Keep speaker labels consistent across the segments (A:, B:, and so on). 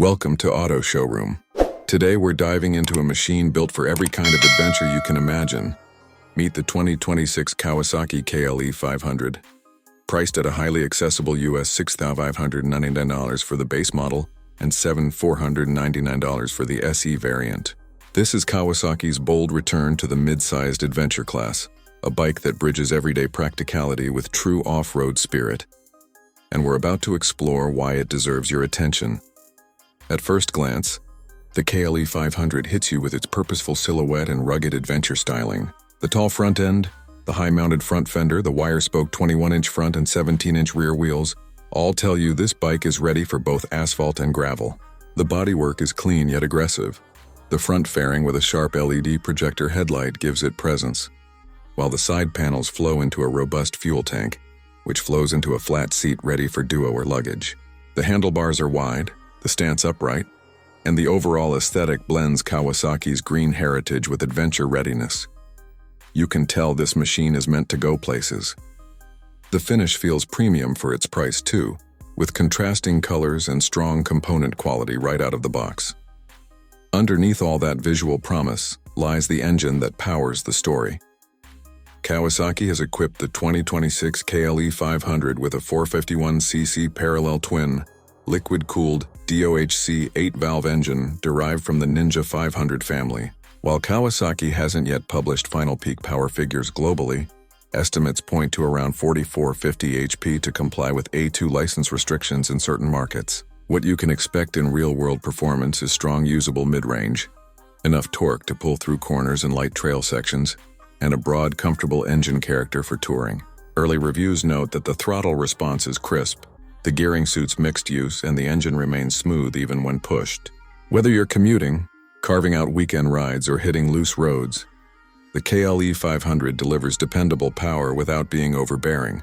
A: Welcome to Auto Showroom. Today we're diving into a machine built for every kind of adventure you can imagine. Meet the 2026 Kawasaki KLE 500. Priced at a highly accessible US $6,599 for the base model and $7,499 for the SE variant. This is Kawasaki's bold return to the mid-sized adventure class, a bike that bridges everyday practicality with true off-road spirit. And we're about to explore why it deserves your attention. At first glance, the KLE 500 hits you with its purposeful silhouette and rugged adventure styling. The tall front end, the high-mounted front fender, the wire-spoke 21-inch front and 17-inch rear wheels all tell you this bike is ready for both asphalt and gravel. The bodywork is clean yet aggressive. The front fairing with a sharp LED projector headlight gives it presence, while the side panels flow into a robust fuel tank, which flows into a flat seat ready for duo or luggage. The handlebars are wide, the stance upright, and the overall aesthetic blends Kawasaki's green heritage with adventure readiness. You can tell this machine is meant to go places. The finish feels premium for its price too, with contrasting colors and strong component quality right out of the box. Underneath all that visual promise lies the engine that powers the story. Kawasaki has equipped the 2026 KLE 500 with a 451cc parallel twin, liquid-cooled DOHC 8-valve engine derived from the Ninja 500 family. While Kawasaki hasn't yet published final peak power figures globally, estimates point to around 4450 HP to comply with A2 license restrictions in certain markets. What you can expect in real-world performance is strong usable mid-range, enough torque to pull through corners and light trail sections, and a broad, comfortable engine character for touring. Early reviews note that the throttle response is crisp, the gearing suits mixed use, and the engine remains smooth even when pushed. Whether you're commuting, carving out weekend rides, or hitting loose roads, the KLE 500 delivers dependable power without being overbearing.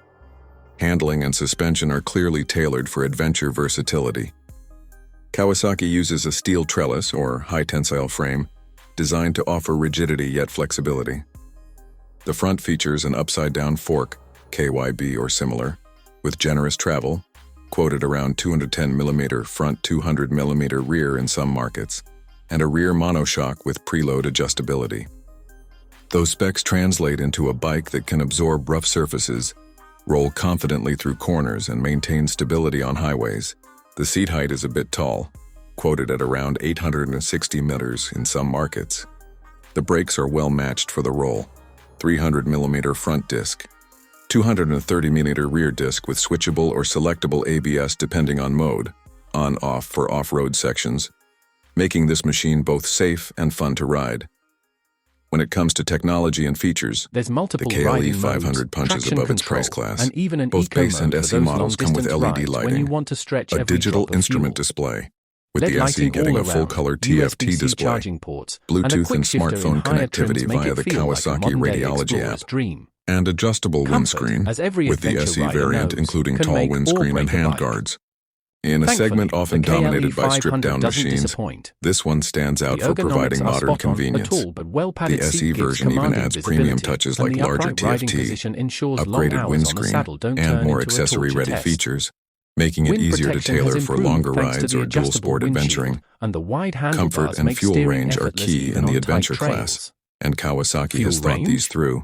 A: Handling and suspension are clearly tailored for adventure versatility. Kawasaki uses a steel trellis or high-tensile frame designed to offer rigidity yet flexibility. The front features an upside-down fork, KYB or similar, with generous travel, quoted around 210mm front, 200mm rear in some markets, and a rear monoshock with preload adjustability. Those specs translate into a bike that can absorb rough surfaces, roll confidently through corners, and maintain stability on highways. The seat height is a bit tall, quoted at around 860 meters in some markets. The brakes are well matched for the role. 300mm front disc, 230mm rear disc with switchable or selectable ABS depending on mode, on-off for off-road sections, making this machine both safe and fun to ride. When it comes to technology and features,
B: There's multiple
A: the KLE
B: riding
A: 500
B: modes,
A: punches
B: traction
A: above its
B: control,
A: price class.
B: and even an
A: Both
B: eco
A: base and
B: mode for
A: SE
B: those
A: models come with
B: long-distance
A: LED
B: rides when you
A: lighting,
B: want to stretch
A: a
B: every
A: digital
B: drop of
A: instrument
B: fuel.
A: display, with
B: LED
A: the SE
B: lighting
A: getting
B: all
A: a full-color
B: around,
A: TFT
B: USB-C
A: display,
B: charging ports, and a
A: Bluetooth
B: quick
A: and
B: shifter in
A: smartphone
B: higher trims
A: connectivity
B: make
A: via
B: it
A: the
B: feel like a
A: Kawasaki
B: modern-day
A: Radiology
B: explorer's
A: app,
B: dream.
A: and adjustable
B: Comfort,
A: windscreen,
B: as every
A: with the
B: adventure
A: SE
B: rider
A: variant
B: knows,
A: including
B: can
A: tall
B: make or
A: windscreen and
B: break a bike.
A: handguards. In a
B: Thankfully,
A: segment often
B: the KLE
A: dominated by
B: 500
A: stripped-down
B: doesn't
A: machines,
B: disappoint.
A: this one stands out
B: The
A: for
B: ergonomics
A: providing
B: are
A: modern
B: spot on,
A: convenience.
B: a tall but well-padded
A: The
B: seat
A: SE
B: gives
A: version even
B: commanding
A: adds premium
B: visibility,
A: touches
B: and
A: like
B: the
A: larger
B: upright riding
A: TFT,
B: position ensures long
A: upgraded
B: hours on the
A: windscreen,
B: saddle don't
A: and
B: turn
A: more
B: into a torture
A: accessory-ready
B: test.
A: features, making it
B: Wind
A: easier to
B: protection has
A: tailor for
B: improved
A: longer
B: thanks to
A: rides
B: the
A: or dual
B: adjustable
A: sport
B: windshield,
A: adventuring.
B: and the wide
A: Comfort
B: handlebars
A: and
B: make
A: fuel
B: steering
A: range are
B: effortless
A: key
B: even
A: in the
B: on
A: adventure
B: tight
A: class,
B: trails.
A: and Kawasaki
B: Fuel
A: has thought these
B: range?
A: through.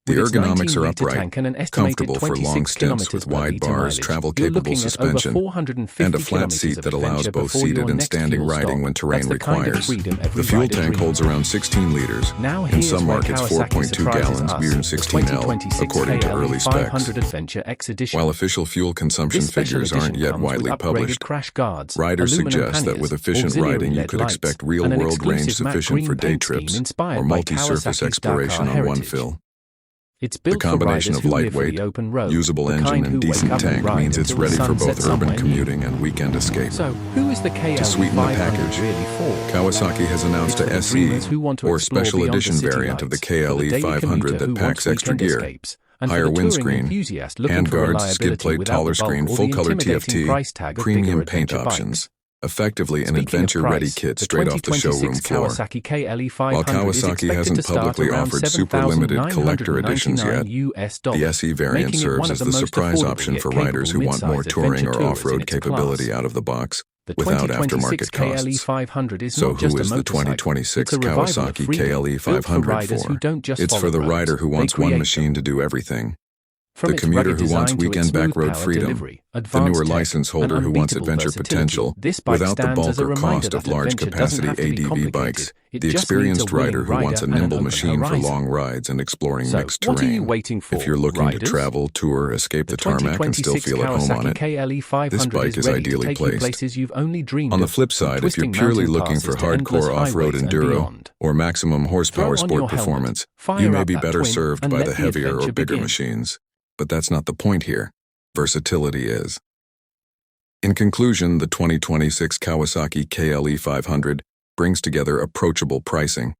A: The
B: With its
A: ergonomics are
B: 19-litre
A: upright,
B: tank and an estimated
A: comfortable for long
B: 26
A: stints with
B: kilometers per
A: wide
B: litre
A: bars,
B: mileage, you're
A: travel-capable
B: looking at over
A: suspension,
B: 450
A: and a flat
B: kilometers
A: seat
B: of
A: that allows
B: adventure
A: both
B: before
A: seated
B: your
A: and
B: next
A: standing
B: fuel
A: riding
B: stop.
A: when terrain
B: That's the kind of
A: requires.
B: freedom every
A: The fuel
B: rider
A: tank holds
B: dreams
A: around 16 liters.
B: Now
A: In
B: here's
A: some
B: where
A: markets,
B: Kawasaki
A: 4.2
B: surprises
A: gallons,
B: us.
A: beer and
B: The
A: 16L,
B: 2026
A: according to
B: KLE
A: early
B: 500
A: specs.
B: Adventure X Edition.
A: While official fuel consumption
B: This special
A: figures aren't
B: edition
A: yet
B: comes with
A: widely
B: upgraded
A: published,
B: crash guards,
A: riders
B: aluminum
A: suggest that
B: panniers,
A: with efficient
B: auxiliary
A: riding you
B: LED
A: could
B: lights,
A: expect
B: and an
A: real-world range
B: exclusive matte
A: sufficient
B: green
A: for day
B: paint scheme
A: trips
B: inspired
A: or
B: by
A: multi-surface
B: Kawasaki's
A: exploration
B: Dakar
A: on one
B: heritage.
A: fill.
B: It's
A: The
B: built for
A: combination
B: riders
A: of
B: who live for
A: lightweight,
B: the open road,
A: usable
B: the
A: engine
B: kind who
A: and decent
B: wake up and
A: tank
B: ride
A: means it's
B: until the
A: ready for
B: sun
A: both
B: sets
A: urban
B: somewhere new.
A: commuting and weekend escape.
B: So, who is the KLE
A: To sweeten the
B: 500
A: package,
B: really for?
A: Kawasaki has announced
B: It's for
A: a
B: the
A: SE,
B: dreamers who want to
A: or
B: explore
A: special
B: beyond the
A: edition
B: city
A: variant of the
B: lights, for the
A: KLE
B: daily
A: 500
B: commuter
A: that
B: who
A: packs
B: wants
A: extra
B: weekend
A: gear,
B: escapes, and
A: higher
B: for the touring
A: windscreen,
B: enthusiast looking for
A: handguards,
B: reliability
A: skid plate,
B: without
A: taller
B: the bulk
A: screen,
B: or the
A: full-color
B: intimidating
A: TFT,
B: price tag of
A: premium
B: bigger
A: paint
B: adventure
A: options.
B: bikes.
A: Effectively an
B: Speaking of
A: adventure-ready
B: price,
A: kit
B: the
A: straight off the showroom
B: 2026
A: floor.
B: Kawasaki KLE
A: While
B: 500 is
A: Kawasaki
B: expected
A: hasn't
B: to start
A: publicly
B: around
A: offered super limited collector editions yet,
B: $7,999,
A: the SE variant
B: making it
A: serves
B: one of
A: as
B: the
A: the
B: most
A: surprise
B: affordable
A: option
B: yet
A: for riders who
B: capable
A: want more
B: mid-sized
A: touring
B: adventure
A: or
B: tours in
A: off-road
B: its
A: capability
B: class.
A: out of the box.
B: The
A: without
B: 2026
A: aftermarket
B: KLE
A: costs.
B: 500 is
A: So
B: not just
A: who
B: a
A: is the
B: motorcycle.
A: 2026
B: It's a revival of
A: Kawasaki
B: freedom,
A: KLE
B: built
A: 500
B: riders who
A: for?
B: don't just
A: It's
B: follow
A: for the
B: roads,
A: rider who
B: they
A: wants one
B: create
A: machine
B: them.
A: to do everything.
B: From
A: The
B: its
A: commuter
B: rugged
A: who wants
B: design to its
A: weekend
B: smooth
A: backroad
B: power
A: freedom.
B: delivery,
A: The
B: advanced
A: newer
B: tech,
A: license
B: and
A: holder who wants
B: unbeatable
A: adventure
B: versatility,
A: potential
B: this bike
A: without the
B: stands
A: bulk
B: as a
A: or
B: reminder
A: cost of
B: that
A: large
B: adventure doesn't
A: capacity
B: have to be
A: ADV
B: complicated.
A: bikes.
B: It
A: The
B: just needs a
A: experienced
B: willing
A: rider who wants a
B: rider and an
A: nimble
B: open
A: machine for
B: horizon.
A: long rides and exploring
B: So,
A: mixed
B: what are you
A: terrain.
B: waiting for,
A: If you're looking
B: riders?
A: to travel, tour, escape the
B: The
A: tarmac and still
B: 2026
A: feel at home on
B: Kawasaki
A: it,
B: KLE 500
A: this bike is
B: ready to
A: ideally
B: take you
A: placed.
B: places you've only dreamed
A: On the
B: of,
A: flip
B: from
A: side, if you're
B: twisting
A: purely
B: mountain
A: looking
B: passes
A: for
B: to endless
A: hardcore off-road
B: highways and
A: enduro
B: beyond.
A: or maximum horsepower
B: Throw on
A: sport
B: your helmet,
A: performance,
B: fire
A: you may
B: up
A: be
B: that
A: better
B: twin,
A: served
B: and
A: by
B: let
A: the
B: the
A: heavier or
B: adventure
A: bigger
B: begin.
A: machines. But that's not the point here. Versatility is. In conclusion, the 2026 Kawasaki KLE 500 brings together approachable pricing,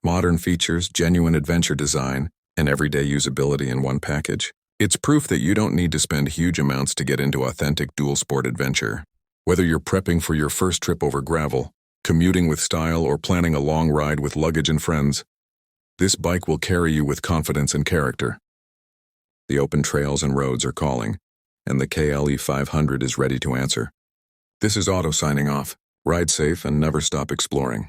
A: modern features, genuine adventure design, and everyday usability in one package. It's proof that you don't need to spend huge amounts to get into authentic dual-sport adventure. Whether you're prepping for your first trip over gravel, commuting with style, or planning a long ride with luggage and friends, this bike will carry you with confidence and character. The open trails and roads are calling, and the KLE 500 is ready to answer. This is Otto signing off. Ride safe and never stop exploring.